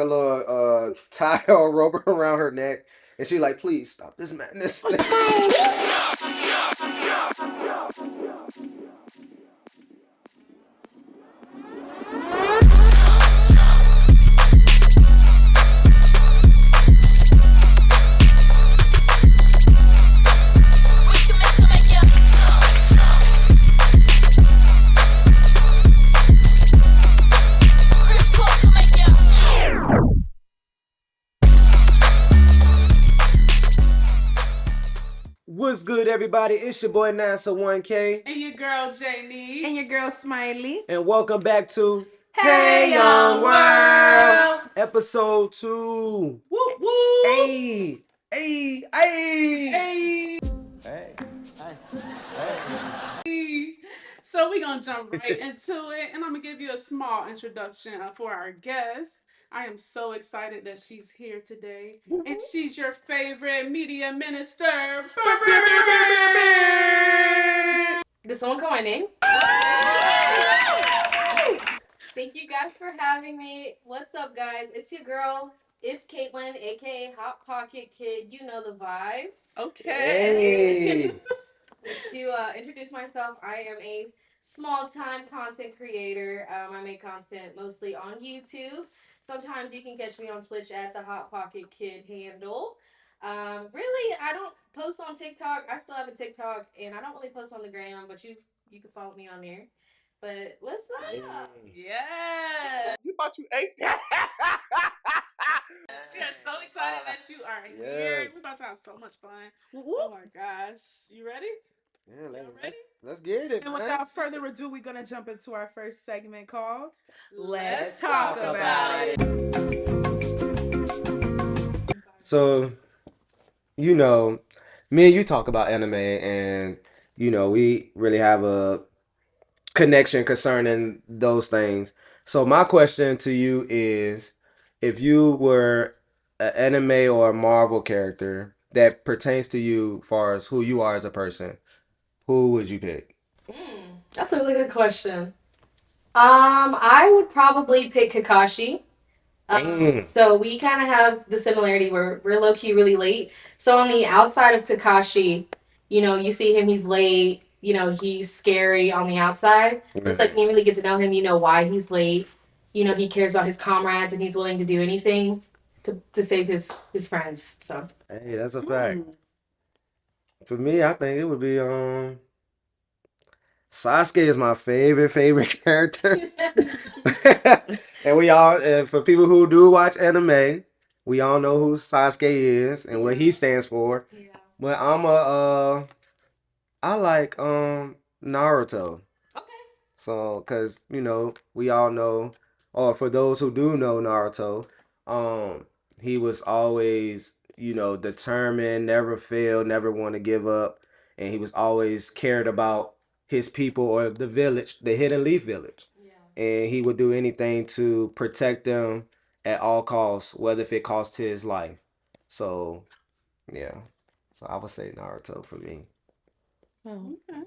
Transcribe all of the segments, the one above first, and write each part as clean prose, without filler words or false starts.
a little tie or rope around her neck, and she like, please stop this madness. What's good, everybody? It's your boy NASA 1K. And your girl Janie. And your girl Smiley. And welcome back to Hey Young World. Episode 2. Woo woo. Hey. Hey. Hey. Hey. Hey. So we're going to jump right into it. And I'm going to give you a small introduction for our guest. I am so excited that she's here today. And she's your favorite media minister. Did someone call my name? Thank you guys for having me. What's up, guys? It's your girl. It's Caitlin, aka Hot Pocket Kid. You know the vibes. Okay. Hey. Just to introduce myself, I am a small-time content creator. I make content mostly on YouTube. Sometimes you can catch me on Twitch at the Hot Pocket Kid handle. Really, I don't post on TikTok. I still have a TikTok, and I don't really post on the gram, but you can follow me on there. But what's up? Yeah. You thought you ate that? We are so excited that you are here. We're about to have so much fun. Oh my gosh. You ready? Yeah, ready? let's get it, And man. without further ado, we're going to jump into our first segment called Let's Talk About It. So, me and you talk about anime, and, we really have a connection concerning those things. So my question to you is, if you were an anime or a Marvel character that pertains to you as far as who you are as a person, who would you pick? That's a really good question. I would probably pick Kakashi. So we kind of have the similarity where we're low-key really late. So on the outside of Kakashi, you see him, he's late, he's scary on the outside. It's like when you really get to know him, you know why he's late. He cares about his comrades and he's willing to do anything to save his friends. So Hey, that's a fact. For me, I think it would be Sasuke is my favorite character. And for people who do watch anime, we all know who Sasuke is and what he stands for. yeah. But I like Naruto. Okay. So, cause we all know, or for those who do know Naruto, he was always determined, never failed, never want to give up, and he was always cared about his people or the village, the Hidden Leaf Village, Yeah. and he would do anything to protect them at all costs, whether if it cost his life. So, yeah. So I would say Naruto for me. Oh. Okay.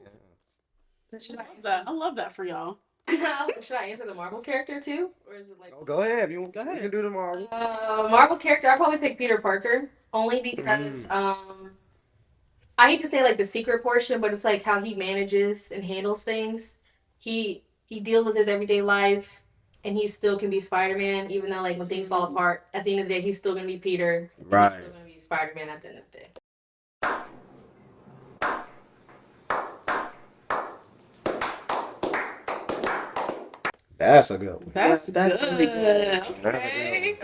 I love that for y'all. Should I answer the Marvel character too? Or is it like... Oh, go ahead. You Go ahead. can do the Marvel. Marvel character, I'll probably pick Peter Parker. Only because, I hate to say like the secret portion, but it's like how he manages and handles things. He deals with his everyday life, and he still can be Spider-Man, even though like when things fall apart, at the end of the day, he's still gonna be Peter. And Right. He's still gonna be Spider-Man at the end of the day. That's a good one. That's really good. Okay.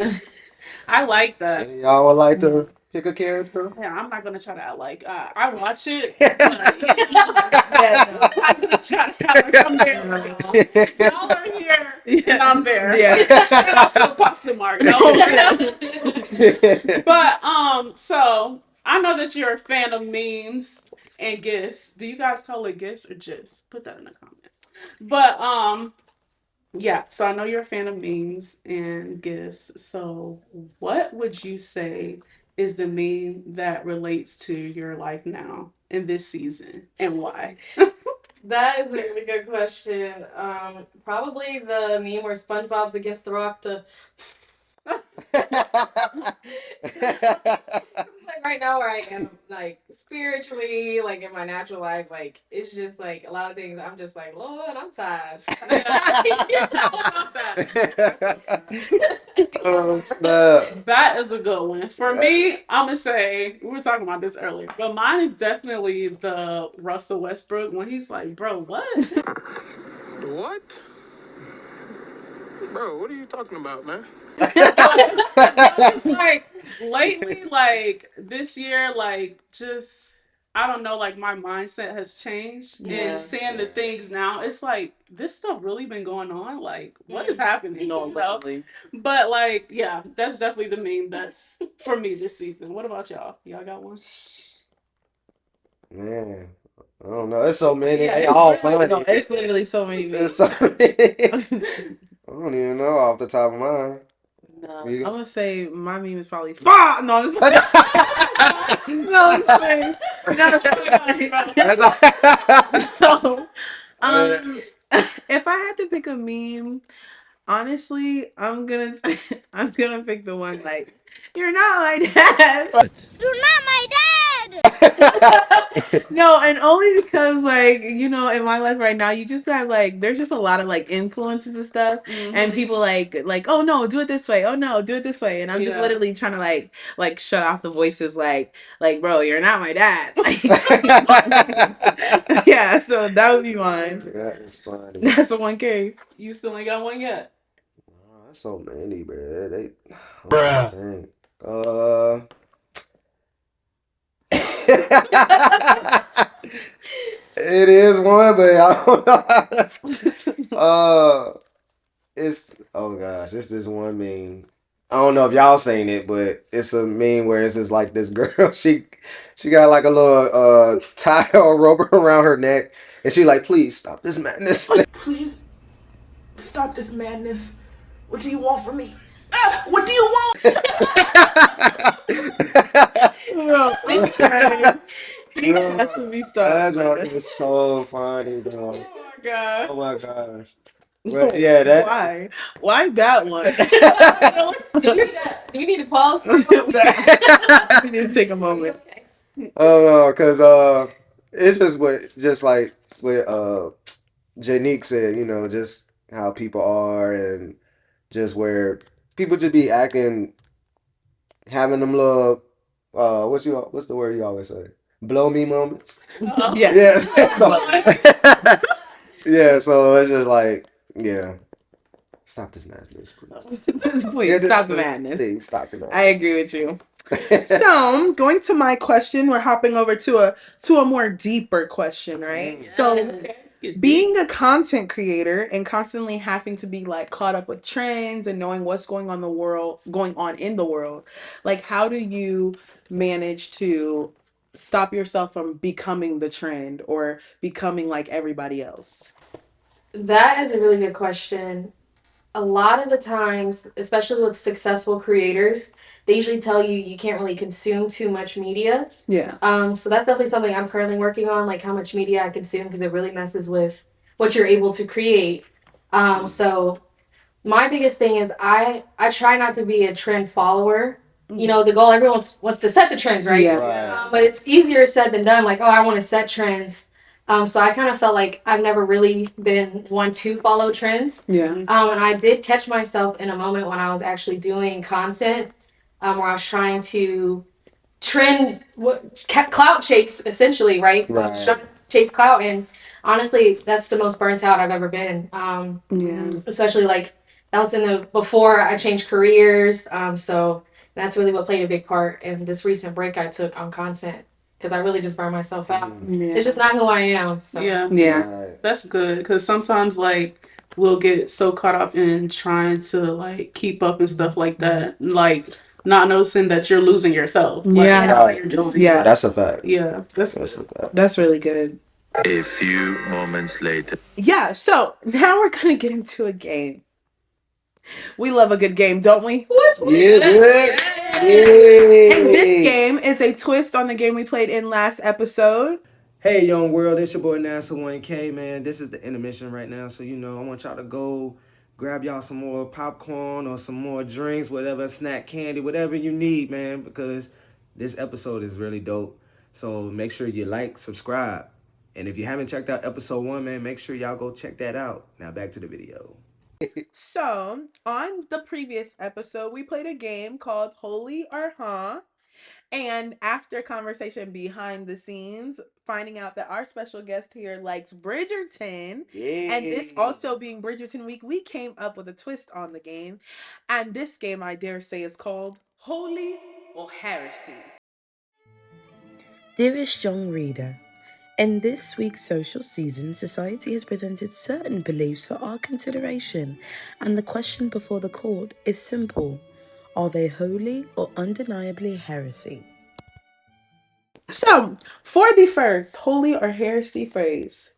I like that. Any of y'all would like to pick a character? Yeah, I'm not gonna try to act like I watch it. Yeah, I'm not gonna try to act like I'm there. Y'all are here, and I'm there. Yeah. Shout out to Apostle Mark. No. But so I know that you're a fan of memes and gifs. Do you guys call it gifs or gifs? Put that in the comment. But yeah, so I know you're a fan of memes and gifs. So what would you say is the meme that relates to your life now in this season, and why? That is a really good question. Probably the meme where SpongeBob's against the rock. Like right now where I am, like spiritually, like in my natural life, like it's just like a lot of things. I'm just like, Lord, I'm tired. Oh, snap. That is a good one. For me, I'm gonna say we were talking about this earlier, but mine is definitely the Russell Westbrook when he's like, "Bro, what?" What? Bro, what are you talking about, man? It's like lately, like this year, like just I don't know, like my mindset has changed Yeah. and seeing the things now, it's like this stuff really been going on. Like, what is happening? No, You know? literally. But like, yeah, that's definitely the meme that's for me this season. What about y'all? Y'all got one? Man, I don't know. It's so many. Yeah, They it's all really- No, funny. it's literally so many It's memes. so many. I don't even know off the top of mine. No, You- I'm gonna say my meme is probably fuck. No, I'm just no, I'm just kidding. No, I'm just kidding. That's all. So, um, if I had to pick a meme, honestly, I'm gonna pick the one like, "You're not my dad." You're not my dad! No, and only because like in my life right now, you just have like there's just a lot of like influences and stuff, and people like oh no, do it this way, oh no, do it this way, and I'm just Yeah. literally trying to like shut off the voices like bro, you're not my dad. Like, yeah, so that would be mine. That is funny. That's a 1K. You still ain't got one yet. Oh, that's so many, bro. They, Bruh. dang. It is one, but I don't know. It's oh gosh, it's this one meme. I don't know if y'all seen it, but it's a meme where it's just like this girl. She got like a little tie or rope around her neck, and she like, please stop this madness. Please stop this madness. What do you want from me? What do you want? Bro, I'm crying. He has to be That stopped. joke is so funny, dog. Oh my god. Oh my gosh. But yeah, that. Why? Why that one? Do we need to pause? We need to take a moment. Oh no, cause it's just like what Janique said, just how people are and just where people just be acting, having them little what's the word you always say? Blow me moments. Yeah. Yeah. Yeah, so it's just like, yeah. Stop this madness, please. Please stop the madness. Please stop the madness. I agree with you. So, going to my question, we're hopping over to a more deeper question, right? So, being a content creator and constantly having to be like caught up with trends and knowing what's going on in the world, like how do you manage to stop yourself from becoming the trend or becoming like everybody else? That is a really good question. A lot of the times, especially with successful creators, they usually tell you you can't really consume too much media. Yeah. So that's definitely something I'm currently working on, like how much media I consume, because it really messes with what you're able to create. So my biggest thing is I try not to be a trend follower. You know, the goal, everyone wants to set the trends, right? Yeah. Right. But it's easier said than done. Like, oh, I want to set trends. So I kind of felt like I've never really been one to follow trends. Yeah. And I did catch myself in a moment when I was actually doing content where I was trying to clout chase, essentially, right? Right. Chase clout. And honestly, that's the most burnt out I've ever been. Yeah. Especially like that was before I changed careers. So that's really what played a big part in this recent break I took on content. Because I really just burned myself out. Yeah. It's just not who I am. So. Yeah. Right. That's good because sometimes like we'll get so caught up in trying to like keep up and stuff like that, like not noticing that you're losing yourself. Like, Yeah. how you're doing. Yeah. That's a fact. Yeah, that's That's a fact. That's really good. A few moments later. Yeah, so now we're gonna get into a game. We love a good game, don't we? Yeah, good. And this Yay. game is a twist on the game we played in last episode. Hey, young world, it's your boy NASA 1K, man. This is the intermission right now, so I want y'all to go grab y'all some more popcorn or some more drinks, whatever, snack, candy, whatever you need, man, because this episode is really dope. So make sure you like, subscribe. And if you haven't checked out episode 1, man, make sure y'all go check that out. Now back to the video. So, on the previous episode, we played a game called Holy or Huh? And after conversation behind the scenes, finding out that our special guest here likes Bridgerton, and this also being Bridgerton week, we came up with a twist on the game. And this game, I dare say, is called Holy or Heresy. Dearest young reader, in this week's social season, society has presented certain beliefs for our consideration, and the question before the court is simple. Are they holy or undeniably heresy? So, for the first Holy or Heresy phrase,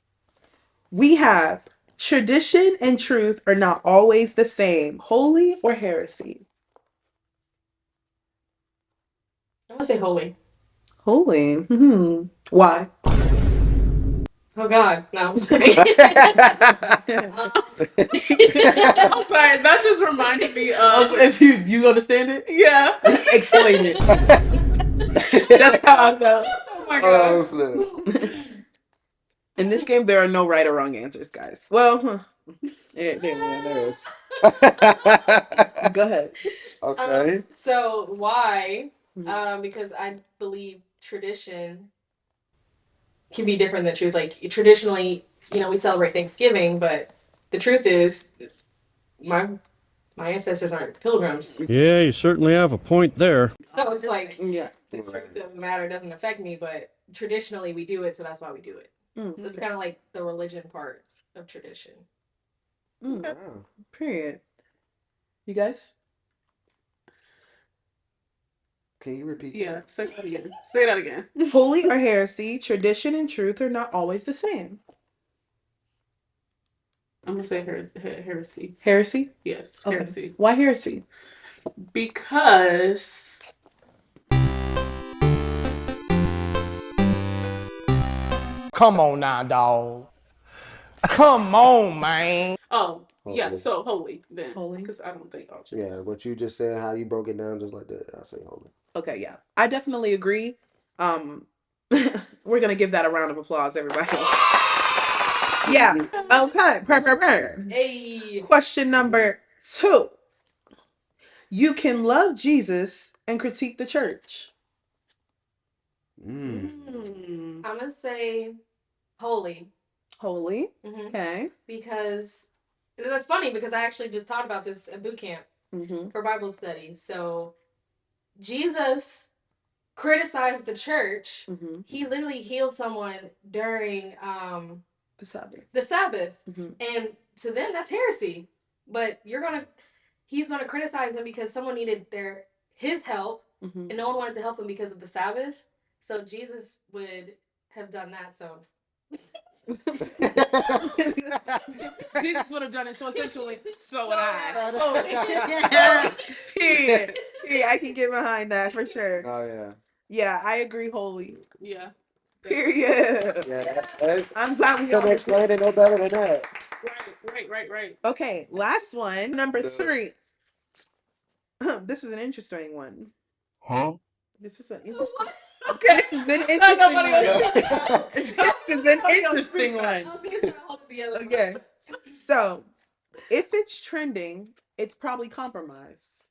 we have tradition and truth are not always the same. Holy or heresy? I'm gonna say holy. Holy. Why? Oh God, no, I'm just kidding. I'm sorry, that just reminded me of. If you understand it, Yeah. explain it. That's how I felt. Oh my gosh. In this game, there are no right or wrong answers, guys. Well, there is. Go ahead. Okay. So why? Mhm. Because I believe tradition can be different than truth. Like traditionally, we celebrate Thanksgiving, but the truth is, my ancestors aren't pilgrims. Yeah, you certainly have a point there. So it's like Yeah. the truth of the matter doesn't affect me, but traditionally we do it, so that's why we do it. So it's kind of like the religion part of tradition. Wow. Period. You guys? Can you repeat Yeah, that? say that again. Say that again. Holy or heresy, tradition and truth are not always the same. I'm gonna say heresy. Heresy? Yes, Okay. heresy. Why heresy? Because Come on now, dog. Come on, man. oh yeah, Holy. so holy then. Holy. Because I don't think I'll Yeah, what you just said, how you broke it down just like that, I say holy. Okay, yeah. I definitely agree. We're gonna give that a round of applause, everybody. Yeah. Okay. Perfect. Hey, Question number 2. You can love Jesus and critique the church. Mm. I'm gonna say holy. Holy. hmm Okay. Because that's funny because I actually just taught about this at boot camp for Bible studies. So Jesus criticized the church. He literally healed someone during The Sabbath. the Sabbath, Mhm. and to them that's heresy. But he's gonna criticize them because someone needed his help, and no one wanted to help him because of the Sabbath. So Jesus would have done that. So Jesus would have done it, so essentially, so would So I. Period. I can get behind that for sure. Oh yeah. Yeah, I agree wholly. Yeah. Period. Yeah. I'm glad we Couldn't all explain it no better than that. Right. Okay, last one. Number 3. This is an interesting one. Huh? This is an interesting. Okay. This is an interesting nobody one. else. This is an interesting I one. was gonna try to hold it together. Okay. So, if it's trending, it's probably compromise.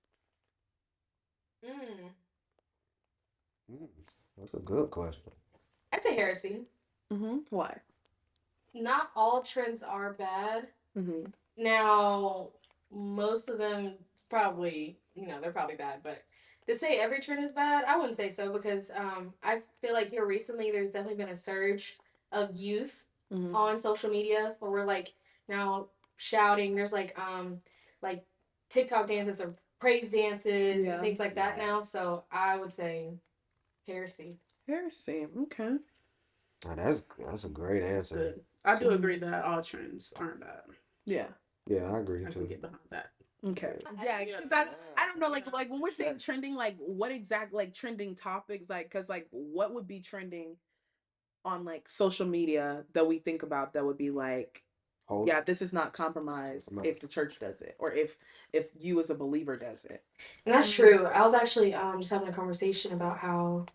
That's a good question. I'd say heresy. Why? Not all trends are bad. Now, most of them probably, they're probably bad. But to say every trend is bad, I wouldn't say so because I feel like here recently there's definitely been a surge of youth on social media where we're like now shouting. There's like TikTok dances or praise dances and things like that now. So I would say heresy. Heresy. Okay. Oh, that's a great answer. Good. I do agree that all trends aren't bad. Yeah. Yeah, I agree I too. can get behind that. Okay. Yeah, because I don't know, like when we're saying trending, like what exact like trending topics, like because like what would be trending on like social media that we think about that would be like yeah, this is not compromise if the church does it, or if you as a believer does it. And that's true. I was actually just having a conversation about how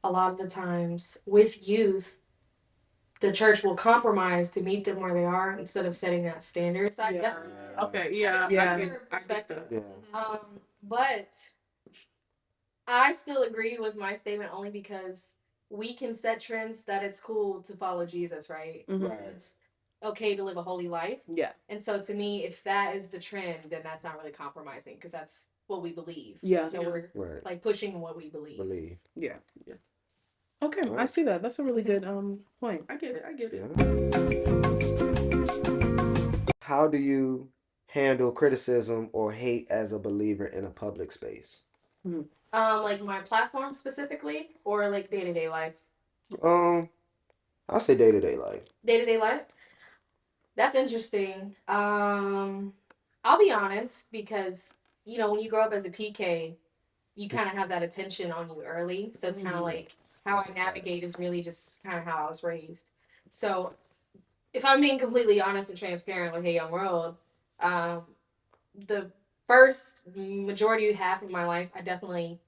a lot of the times with youth, the church will compromise to meet them where they are instead of setting that standard. So Yeah. Okay. Yeah. Yeah. I get Perspective. Yeah. But I still agree with my statement only because we can set trends that it's cool to follow Jesus, right? Mhm. Right. It's okay to live a holy life. Yeah. And so to me, if that is the trend, then that's not really compromising because that's what we believe. Yeah. So we're Right. like pushing what we believe. Yeah. Okay, I see that. That's a really good point. I get it. How do you handle criticism or hate as a believer in a public space? Like my platform specifically, or like day-to-day life? I'll say day-to-day life. Day-to-day life? That's interesting. I'll be honest because, you know, when you grow up as a PK, you kind of have that attention on you early. So it's kind of like how I navigate is really just kind of how I was raised. So if I'm being completely honest and transparent with Hey Young World, the first majority half of my life, I definitely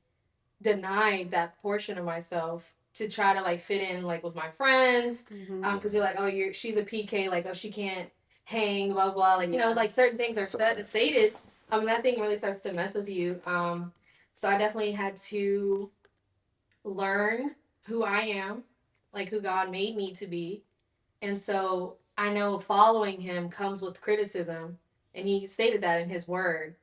denied that portion of myself to try to like fit in like with my friends, because you're like, oh, she's a PK, like, oh, she can't hang, blah blah, like, you know, like certain things are said and stated. That thing really starts to mess with you. So I definitely had to learn who I am, like who God made me to be, and so I know following Him comes with criticism, and He stated that in His Word.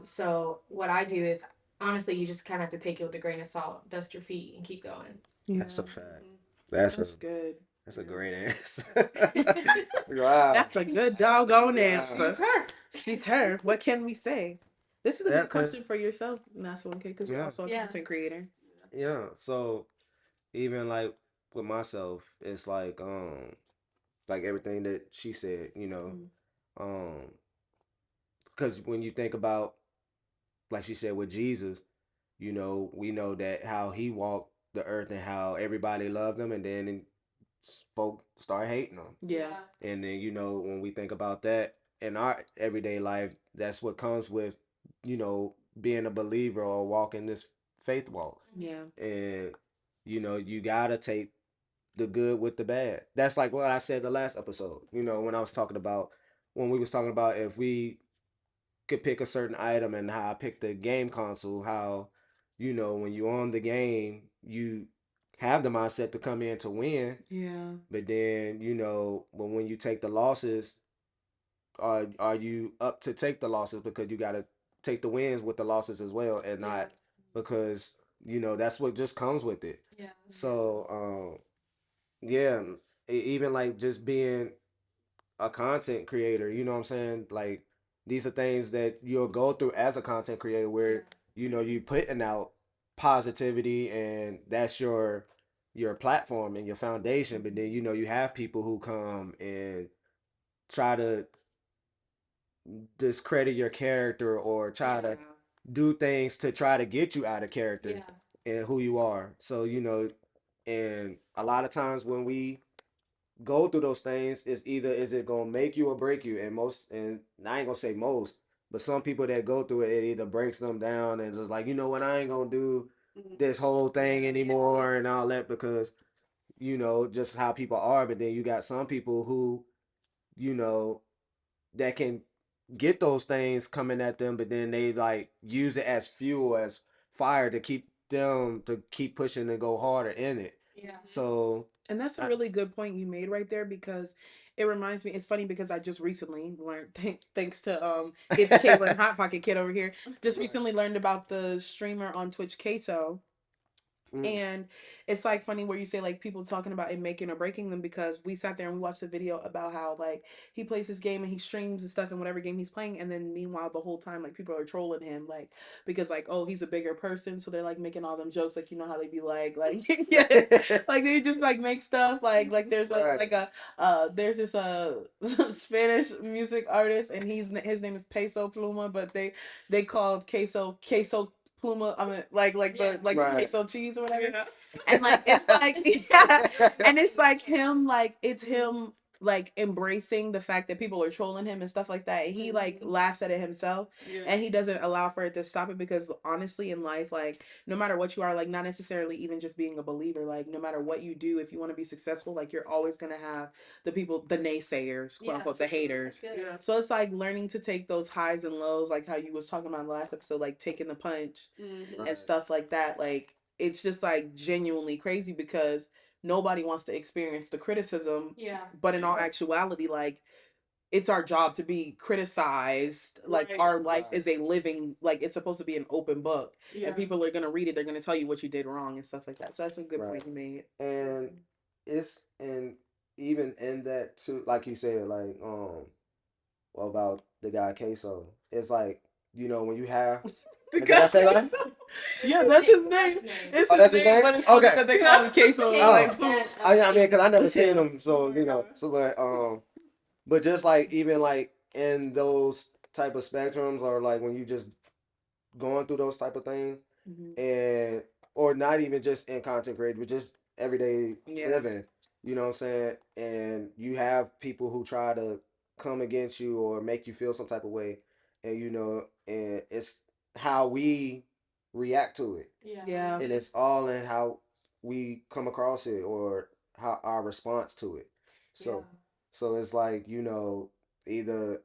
So what I do is, honestly, you just kind of have to take it with a grain of salt, dust your feet, and keep going. Yeah. That's a fact. That's good. That's a great answer. Wow. That's a good doggone answer. She's her. She's her. What can we say? This is a Yeah, good question for yourself, Nasa, okay? Because you're also a content creator. Yeah. So even like with myself, it's like everything that she said, you know, because when you think about, like she said, with Jesus, you know, we know that how he walked the earth and how everybody loved him, and then folk start hating him. Yeah. And then, you know, when we think about that in our everyday life, that's what comes with, you know, being a believer or walking this faith walk. Yeah. And, you know, you gotta take the good with the bad. That's like what I said the last episode, you know, when we was talking about if we could pick a certain item, and how I picked the game console, how, you know, when you on the game, you have the mindset to come in to win. Yeah. But then, you know, but when you take the losses, are you up to take the losses, because you got to take the wins with the losses as well, and not because, you know, that's what just comes with it. Yeah. So yeah, even like just being a content creator, you know what I'm saying? Like, these are things that you'll go through as a content creator where, you know, you putting out positivity, and that's your platform and your foundation. But then, you know, you have people who come and try to discredit your character, or try to do things to try to get you out of character and who you are. So, you know, and a lot of times when we go through those things, is either is it gonna make you or break you, and I ain't gonna say most, but some people that go through it, it either breaks them down and just like, you know what, I ain't gonna do this whole thing anymore and all that, because, you know, just how people are. But then you got some people who, you know, that can get those things coming at them, but then they like use it as fuel, as fire, to keep them to keep pushing and go harder in it. So, and that's a really good point you made right there, because it reminds me, it's funny because I just recently learned, thanks to ITSKAITLIN Hot Pocket Kid over here, just recently learned about the streamer on Twitch, Queso. And it's like funny where you say like people talking about it making or breaking them, because we sat there and we watched a video about how like he plays this game and he streams and stuff in whatever game he's playing, and then meanwhile the whole time like people are trolling him, like, because like, oh, he's a bigger person, so they're like making all them jokes, like, you know how they be like yeah, like they just like make stuff like there's there's this Spanish music artist, and his name is Peso Pluma, but they called Queso Pluma, I mean, the queso cheese or whatever, and like it's like and it's like him, like it's him like embracing the fact that people are trolling him and stuff like that. And he like laughs at it himself, and he doesn't allow for it to stop it, because honestly in life, like no matter what you are, like not necessarily even just being a believer, like no matter what you do, if you want to be successful, like you're always gonna have the people, the naysayers, quote unquote, the haters. So it's like learning to take those highs and lows, like how you was talking about in the last episode, like taking the punch and stuff like that. Like it's just like genuinely crazy, because nobody wants to experience the criticism. But in all actuality, like it's our job to be criticized. Like our life is a living, like it's supposed to be an open book, and people are gonna read it. They're gonna tell you what you did wrong and stuff like that. So that's a good point you made. And it's and even in that too, like you said, like well, about the guy Queso, it's like, you know, when you have did I say that? Yeah, that's his name. It's that's his name. but it's funny that they call him Queso. Like, I mean, because I never seen him, so you know, so but just like even like in those type of spectrums, or like when you just going through those type of things, and or not even just in content creation, but just everyday living, you know what I'm saying? And you have people who try to come against you or make you feel some type of way, and you know, and it's how we react to it. And it's all in how we come across it, or how our response to it. So it's like, you know, either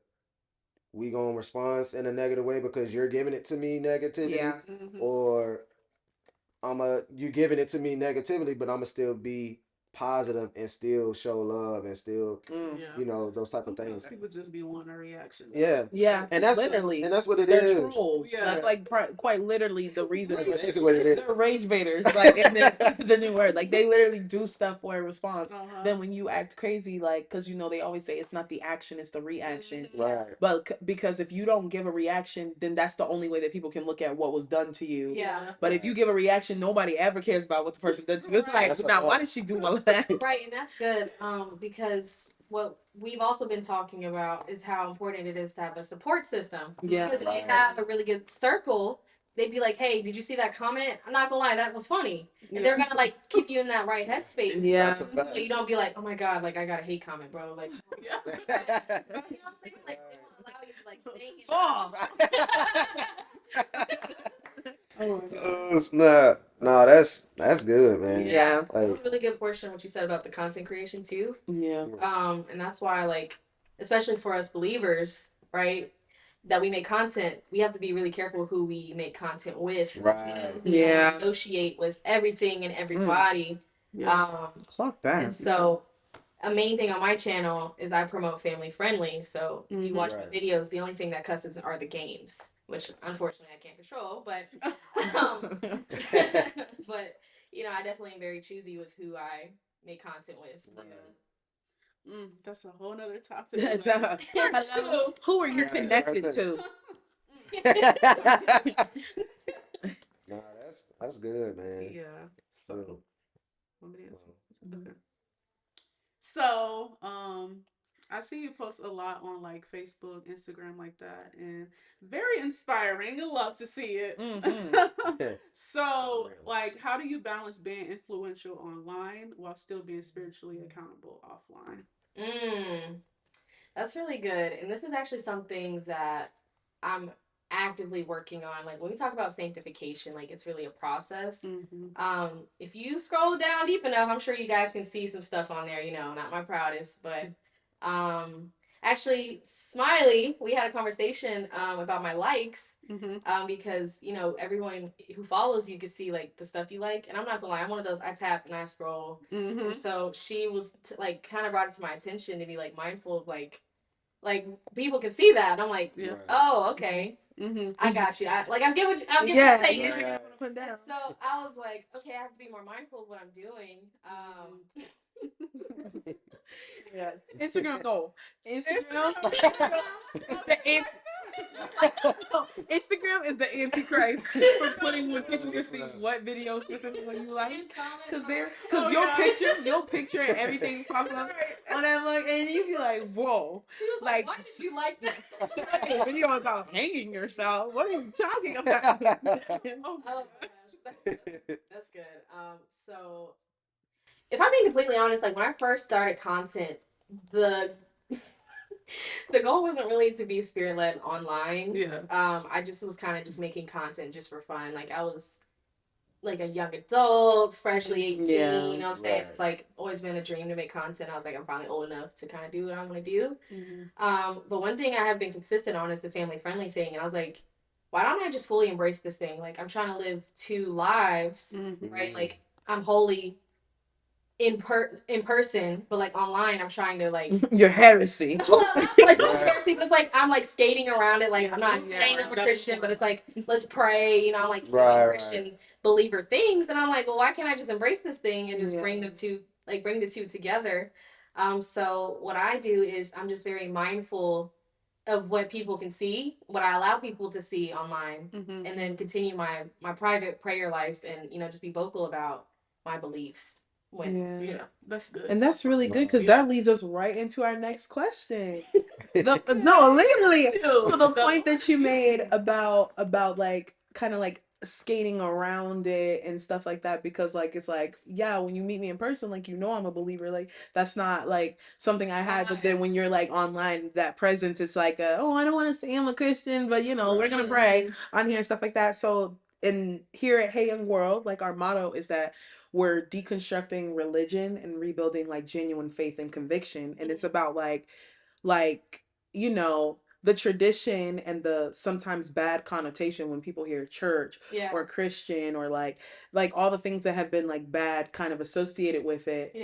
we gonna respond in a negative way because you're giving it to me negativity, or you giving it to me negatively, but I'ma still be positive and still show love and still, you know, those type of things. People just be wanting a reaction. Yeah, and that's literally, and that's what it they're is. trolls. That's like quite literally the reason. That's basically what it is. They're rage baiters, like in the new word. Like they literally do stuff for a response. Then when you act crazy, like because you know they always say it's not the action, it's the reaction. Right. But because if you don't give a reaction, then that's the only way that people can look at what was done to you. But if you give a reaction, nobody ever cares about what the person did to you. It's like, now why did she do all of that? Right, and that's good. Because what we've also been talking about is how important it is to have a support system. Because if you have a really good circle, they'd be like, hey, did you see that comment? I'm not gonna lie, that was funny. And they're gonna like keep you in that right headspace. So you don't be like, oh my god, like I got a hate comment, bro. Like you know what I'm saying? Like they won't allow you to like stay No, that's good, man. That was a really good portion of what you said about the content creation too. And that's why, like, especially for us believers, right, that we make content, we have to be really careful who we make content with. Associate with everything and everybody. Clock that. And so a main thing on my channel is I promote family friendly. So if you watch my videos, the only thing that cusses are the games, which unfortunately I can't control, but but you know, I definitely am very choosy with who I make content with. That's a whole nother topic. Who are you connected to? No, that's good, man. Yeah. So So, I see you post a lot on like Facebook, Instagram, like that, and very inspiring. I love to see it. So, like, how do you balance being influential online while still being spiritually accountable offline? That's really good. And this is actually something that I'm actively working on. Like when we talk about sanctification, like it's really a process. If you scroll down deep enough, I'm sure you guys can see some stuff on there, you know, not my proudest, but actually Smiley, we had a conversation about my likes because, you know, everyone who follows you can see like the stuff you like, and I'm not gonna lie, I'm one of those, I tap and I scroll. And so she was like kind of brought it to my attention to be like mindful of like people can see that, and I'm like, oh, okay. I got you. I get what you're saying. So I was like, okay, I have to be more mindful of what I'm doing. Instagram, no. Instagram is the antichrist for putting when people can see what videos specifically you like, because your picture and everything pops up on that mug, and you be like, whoa. She was like, why did you like this? Video about hanging yourself. What are you talking about? Oh my gosh, that's good. So if I'm being completely honest, like when I first started content, the the goal wasn't really to be spirit led online. Yeah. I just was kind of just making content just for fun. Like I was like a young adult, freshly 18, Yeah. you know what I'm saying? It's like always been a dream to make content. I was like, I'm finally old enough to kind of do what I want to do. But one thing I have been consistent on is the family friendly thing. And I was like, why don't I just fully embrace this thing? Like I'm trying to live 2 lives, right? Like I'm wholly in person, but like online, I'm trying to like Your heresy. well, not like heresy, but it's like I'm like skating around it. Like I'm not saying I'm a Christian, but it's like let's pray. You know, I'm like doing Christian believer things, and I'm like, well, why can't I just embrace this thing and just bring the two together? So what I do is I'm just very mindful of what people can see, what I allow people to see online, and then continue my private prayer life, and just be vocal about my beliefs. Yeah, that's good. And that's really good because that leads us right into our next question. No, literally. So the point that you made about like kind of like skating around it and stuff like that, because like it's like, yeah, when you meet me in person, like I'm a believer, like that's not like something I had. But then when you're like online, that presence, it's like oh, I don't want to say I'm a Christian, but we're gonna pray on here and stuff like that. So in here at Hey Young World, like our motto is that we're deconstructing religion and rebuilding like genuine faith and conviction. And it's about like the tradition and the sometimes bad connotation when people hear church or Christian or like all the things that have been like bad kind of associated with it.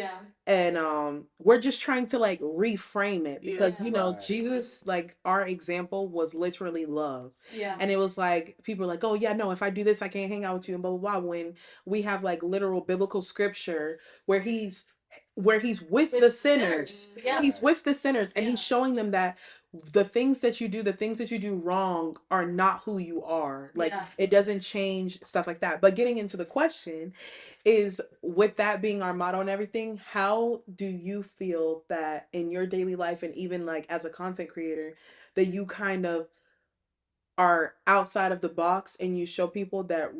And we're just trying to like reframe it because Jesus, like our example was literally love. And it was like people are like, oh yeah, no, if I do this I can't hang out with you and blah blah blah, when we have like literal biblical scripture where he's with the sinners. He's with the sinners and he's showing them that the things that you do wrong are not who you are. Like it doesn't change stuff like that. But getting into the question is, with that being our motto and everything, how do you feel that in your daily life and even like as a content creator that you kind of are outside of the box and you show people that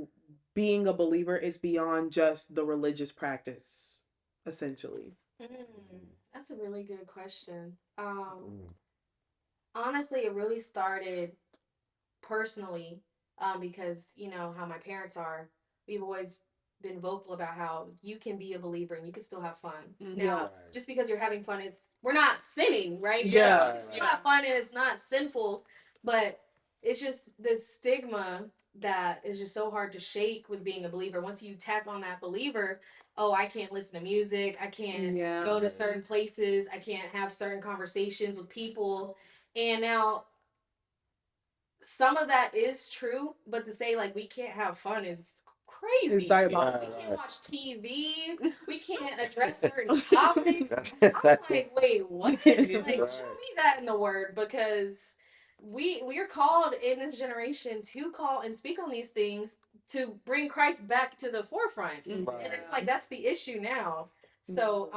being a believer is beyond just the religious practice, essentially? That's a really good question. Honestly, it really started personally, because how my parents are. We've always been vocal about how you can be a believer and you can still have fun. Now, just because you're having fun we're not sinning, right? You can still have fun and it's not sinful, but it's just this stigma that is just so hard to shake with being a believer. Once you tack on that believer, oh, I can't listen to music, I can't go to certain places, I can't have certain conversations with people. And now some of that is true, but to say like we can't have fun is crazy. It's diabolical. We can't watch TV. We can't address certain topics. I'm like, wait, what? Like, show me that in the word, because we're called in this generation to call and speak on these things to bring Christ back to the forefront. And it's like that's the issue now. So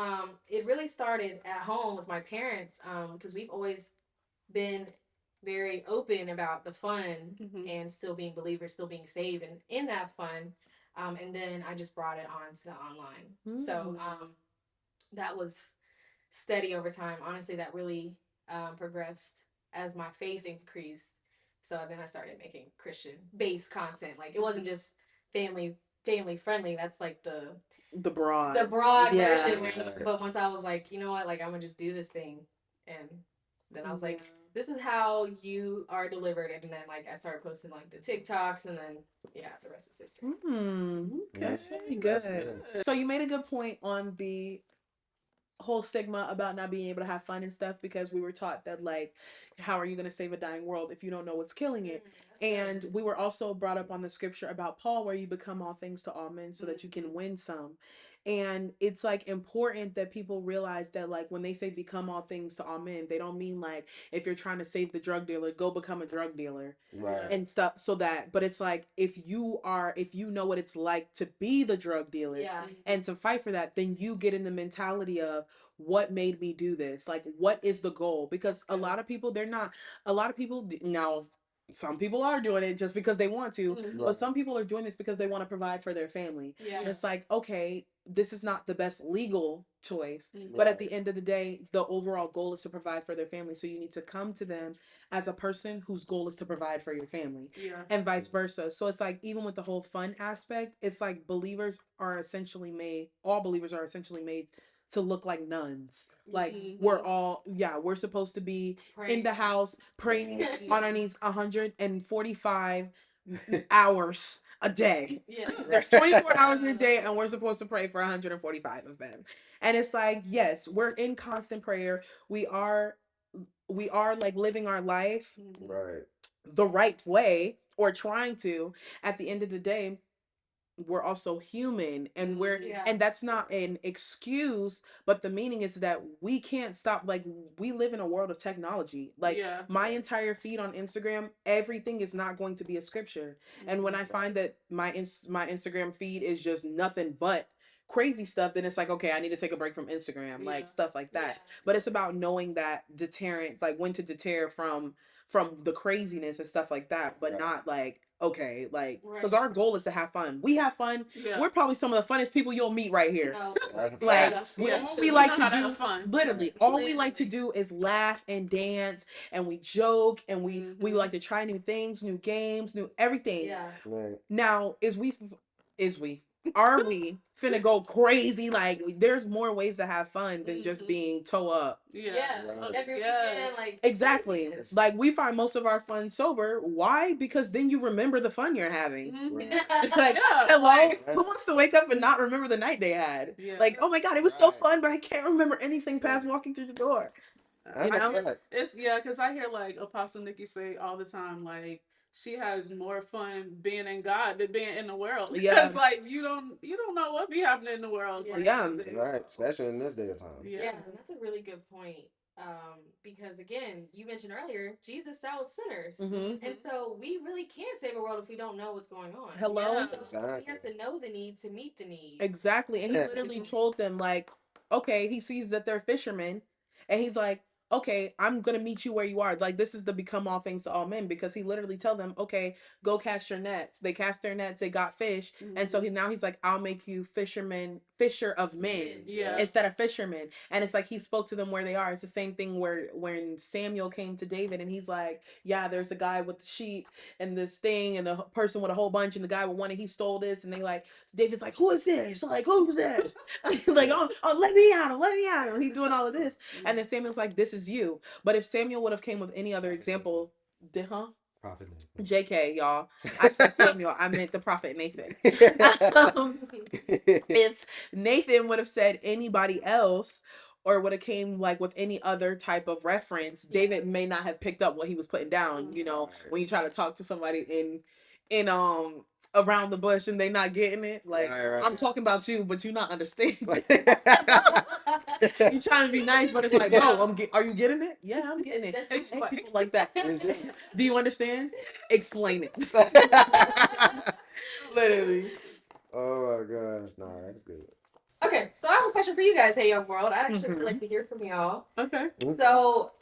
it really started at home with my parents, because we've always been very open about the fun and still being believers, still being saved, and in that fun. And then I just brought it on to the online. So that was steady over time. Honestly, that really progressed as my faith increased. So then I started making Christian based content. Like it wasn't just family friendly. That's like the broad version. But once I was like, you know what, like I'm gonna just do this thing, and then I was like, this is how you are delivered. And then like I started posting like the TikToks, and then the rest is history. That's really good. So you made a good point on the whole stigma about not being able to have fun and stuff, because we were taught that like, how are you going to save a dying world if you don't know what's killing it? And we were also brought up on the scripture about Paul, where you become all things to all men so that you can win some. And it's like important that people realize that like when they say become all things to all men, they don't mean like if you're trying to save the drug dealer, go become a drug dealer and stuff. So that, but it's like if you know what it's like to be the drug dealer and to fight for that, then you get in the mentality of what made me do this, like what is the goal? Because a lot of people now some people are doing it just because they want to, Mhm. but some people are doing this because they want to provide for their family. Yeah. And it's like, okay, this is not the best legal choice, Mhm. but at the end of the day, the overall goal is to provide for their family. So you need to come to them as a person whose goal is to provide for your family, Yeah. and vice versa. So it's like, even with the whole fun aspect, it's like all believers are essentially made to look like nuns. Like, Mhm. we're supposed to be in the house praying on our knees 145 hours a day. Yeah. There's 24 hours a day, and we're supposed to pray for 145 of them. And it's like, yes, we're in constant prayer. We are like living our life Right. the right way, or trying to. At the end of the day, we're also human, and Yeah. and that's not an excuse, but the meaning is that we can't stop. Like, we live in a world of technology. Like, Yeah. my entire feed on Instagram, everything is not going to be a scripture. And when I find that my Instagram feed is just nothing but crazy stuff, then it's like, okay, I need to take a break from Instagram, Yeah. like stuff like that. Yeah. But it's about knowing that deterrence, like when to deter from the craziness and stuff like that, but Right. not like, okay, like, because Right. our goal is to have fun. We have fun. Yeah. We're probably some of the funnest people you'll meet right here. No. Like, Yeah. all Yeah. we We like know to how to do, have fun. literally, all we like to do is laugh and dance, and we joke, and we Mhm. like to try new things, new games, new everything. Yeah. Right. Now, are we finna go crazy? Like, there's more ways to have fun than just Mhm. being toe up. Yeah. Yeah. Right. Every Yes. weekend, like Exactly. craziness. Like, we find most of our fun sober. Why? Because then you remember the fun you're having. Mhm. Like, Yeah, hello, like- who wants to wake up and not remember the night they had? Yeah. Like, oh my god, it was so Right. fun, but I can't remember anything past walking through the door. That's You know? a fact. It's because I hear like Apostle Nikki say all the time, like she has more fun being in God than being in the world. Yeah. Because like you don't know what be happening in the world. Yeah. like, Yeah. these days. Right. Especially in this day of time. Yeah, and that's a really good point. Because again, you mentioned earlier, Jesus saved sinners. Mm-hmm. And so we really can't save a world if we don't know what's going on. Hello? Yeah. So Exactly. we have to know the need to meet the need. Exactly. And he literally told them, like, okay, he sees that they're fishermen, and he's like, okay, I'm gonna meet you where you are. Like, this is the become all things to all men, because he literally tell them, okay, go cast your nets. They cast their nets, they got fish. And so he's like, I'll make you fisher of men. Yeah. Instead of fishermen. And it's like he spoke to them where they are. It's the same thing where when Samuel came to David, and he's like, yeah, there's a guy with the sheep and this thing, and a person with a whole bunch, and the guy with one, and he stole this, and they like, David's like, who is this? Like, who's this? Like, oh, let me at him. He's doing all of this. And then Samuel's like, this is you. But if Samuel would have came with any other example, Prophet. JK, y'all. I said Samuel, I meant the prophet Nathan. If Nathan would have said anybody else, or would have came like with any other type of reference, David may not have picked up what he was putting down. You know, when you try to talk to somebody in around the bush and they not getting it, like, Right. I'm talking about you, but you not understanding. You trying to be nice, but it's like, bro, are you getting it? Yeah, I'm getting it. That's I hate people like that. Do you understand? Explain it. Literally. Oh my gosh, nah, that's good. Okay, so I have a question for you guys, Hey Young World. I'd actually like to hear from y'all. Okay. So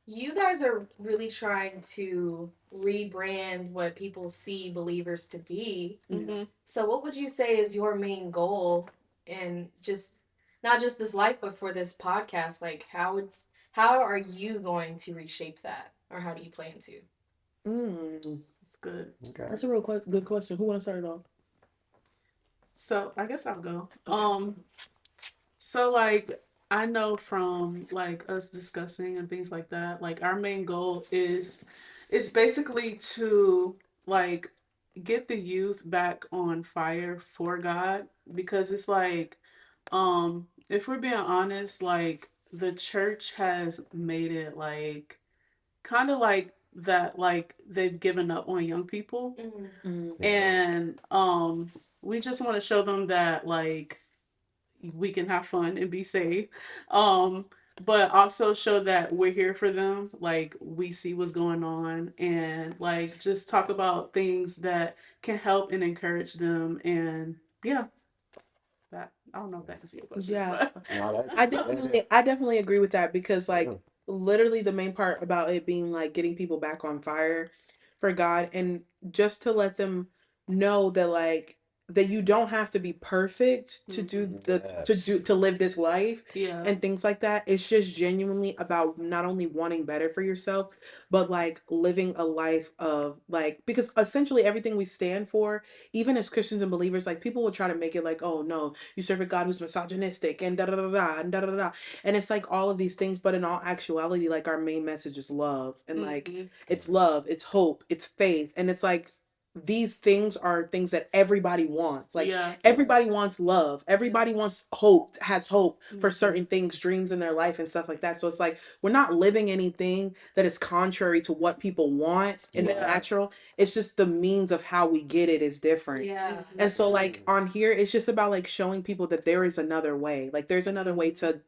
you guys are really trying to rebrand what people see believers to be. Mm-hmm. So what would you say is your main goal in just not just this life, but for this podcast? Like, how are you going to reshape that, or how do you plan to? That's good. Okay. That's a real good question. Who want to start it off? So I guess I'll go. So like I know from like us discussing and things like that, like our main goal is basically to like get the youth back on fire for God, because it's like if we're being honest, like the church has made it like kind of like that, like they've given up on young people. And we just want to show them that like we can have fun and be safe, but also show that we're here for them, like we see what's going on, and like just talk about things that can help and encourage them. And yeah, that I don't know if that answers your question. Yeah. But I definitely agree with that, because like literally the main part about it being like getting people back on fire for God, and just to let them know that like that you don't have to be perfect to do to live this life Yeah. and things like that. It's just genuinely about not only wanting better for yourself, but like living a life of like, because essentially everything we stand for, even as Christians and believers, like people will try to make it like, oh no, you serve a God who's misogynistic and da da da da and da da da da. And it's like all of these things, but in all actuality, like our main message is love. And like it's love, it's hope, it's faith. And it's like these things are things that everybody wants. Like everybody wants love. Everybody wants hope, has hope for certain things, dreams in their life and stuff like that. So it's like we're not living anything that is contrary to what people want in the natural. It's just the means of how we get it is different. Yeah. And so like on here, it's just about like showing people that there is another way. Like there's another way to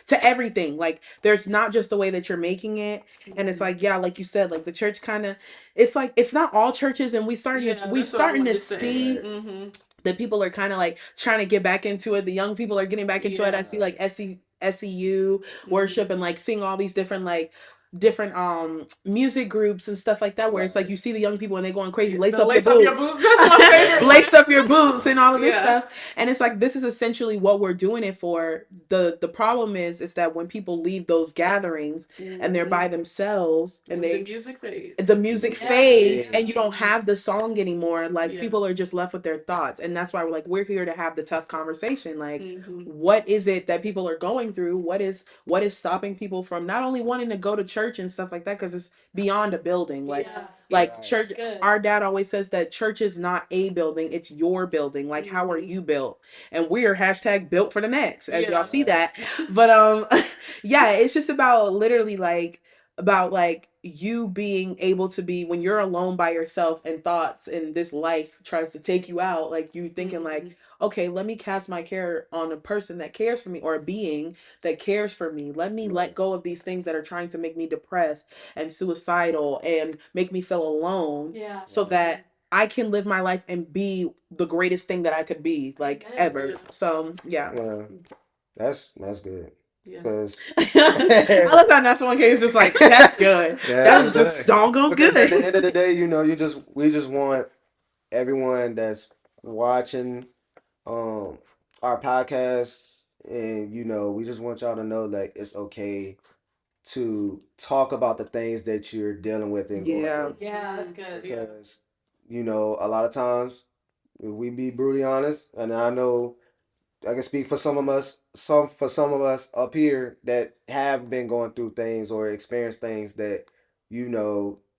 everything. Like there's not just the way that you're making it. And it's like, yeah, like you said, like the church kind of, it's like it's not all churches, and we starting to see that people are kind of like trying to get back into it. The young people are getting back into it. I see like SEU worship and like seeing all these different music groups and stuff like that, where it's like you see the young people and they going crazy, lace up your boots. That's my favorite. Lace up your boots and all of this stuff. And it's like this is essentially what we're doing it for. The problem is that when people leave those gatherings and they're by themselves and the music fades. The music fades and you don't have the song anymore. Like people are just left with their thoughts. And that's why we're here to have the tough conversation. Like what is it that people are going through? What is stopping people from not only wanting to go to church and stuff like that, because it's beyond a building. Like church, our dad always says that church is not a building, it's your building. Like how are you built? And we are #built for the next, as y'all see that. But yeah, it's just about literally like you being able to be, when you're alone by yourself and thoughts and this life tries to take you out, like you thinking like, okay, let me cast my care on a person that cares for me, or a being that cares for me. Let me let go of these things that are trying to make me depressed and suicidal and make me feel alone, so that I can live my life and be the greatest thing that I could be, like ever. So yeah. That's good. Because I love how now someone came just like, that's good. That was just doggone good. At the end of the day, we just want everyone that's watching our podcast, and we just want y'all to know that it's okay to talk about the things that you're dealing with and going through. Yeah, that's good. Because a lot of times we be brutally honest, and I know I can speak for some of us up here that have been going through things or experienced things that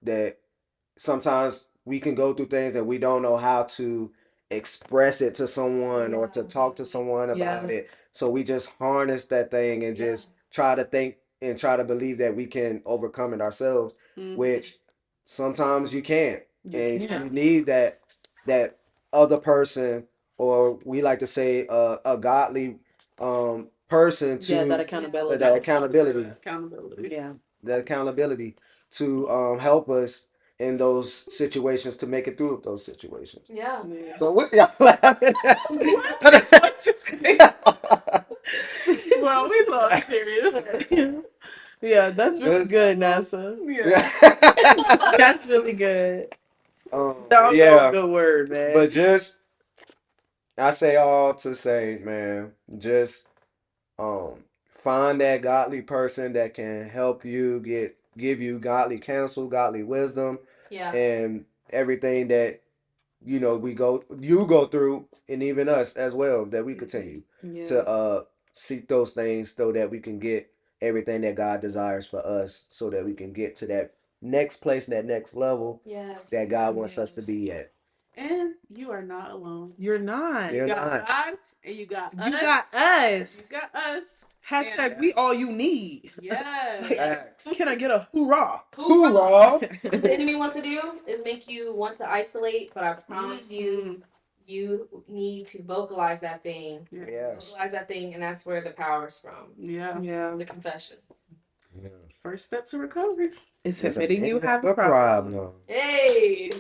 that sometimes we can go through things and we don't know how to express it to someone or to talk to someone about it. So we just harness that thing and just try to think and try to believe that we can overcome it ourselves, which sometimes you can't. And you need that other person, or we like to say a godly person to that accountability. That accountability to help us in those situations, to make it through those situations. Yeah. So what y'all laughing at? Well, we so serious. Yeah, that's really good, NASA. Yeah. That's really good. Good word, man. But just, I say all to say, man, just find that godly person that can help you give you godly counsel, godly wisdom, and everything that you go through, and even us as well, that we continue to seek those things so that we can get everything that God desires for us, so that we can get to that next place, that next level that God wants us to be at. And you are not alone. You're not. You got God, and you got us. You got us. You got us. # we all you need. Yes. Can I get a hoorah? Hoorah! What the enemy wants to do is make you want to isolate, but I promise you need to vocalize that thing. Vocalize that thing, and that's where the power is from. Yeah. The confession. First step to recovery. It's admitting you have a problem. Hey.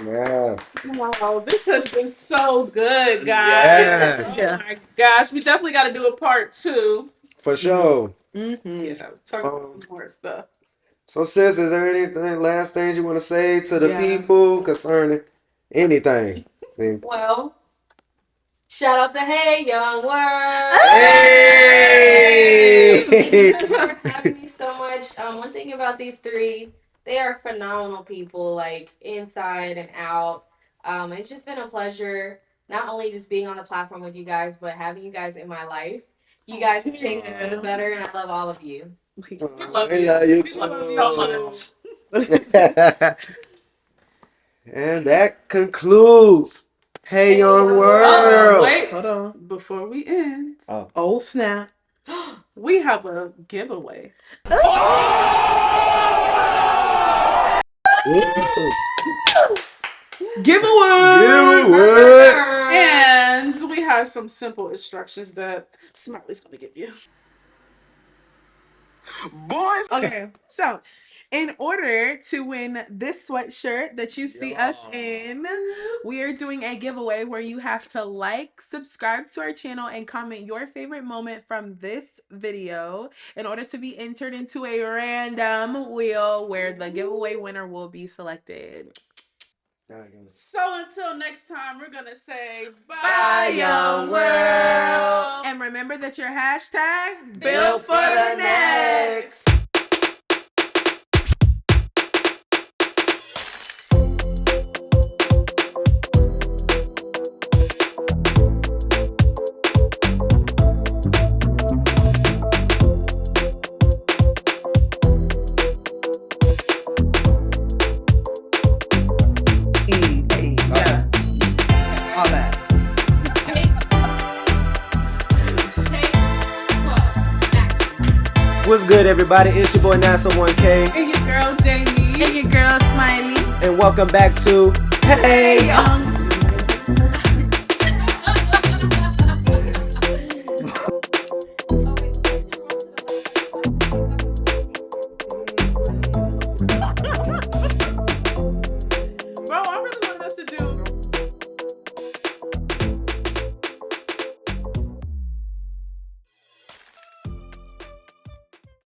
Yeah. Wow, this has been so good, guys. Oh my gosh, we definitely got to do a part 2. For sure. Yeah, talk about some more stuff. So, sis, is there anything last things you want to say to the Yeah. people concerning anything? Well, shout out to Hey Young World. Hey! Thank you guys for having me so much. One thing about these three, they are phenomenal people, like inside and out. It's just been a pleasure, not only just being on the platform with you guys, but having you guys in my life. You guys have changed me for the better, and I love all of you. We love you. We love you so much. And that concludes Hey Young Oh, World. wait. Hold on. Before we end, Oh snap. we have a giveaway. Giveaway. And we have some simple instructions that Smartley's going to give you. Boy. Okay, so in order to win this sweatshirt that you see us in, we are doing a giveaway where you have to like, subscribe to our channel, and comment your favorite moment from this video in order to be entered into a random wheel where the giveaway winner will be selected. So until next time, we're going to say Bye, Young World. And remember that your hashtag built for the next. What's good, everybody? It's your boy NASA1K. And your girl, Jamie. And your girl, Smiley. And welcome back to Hey Young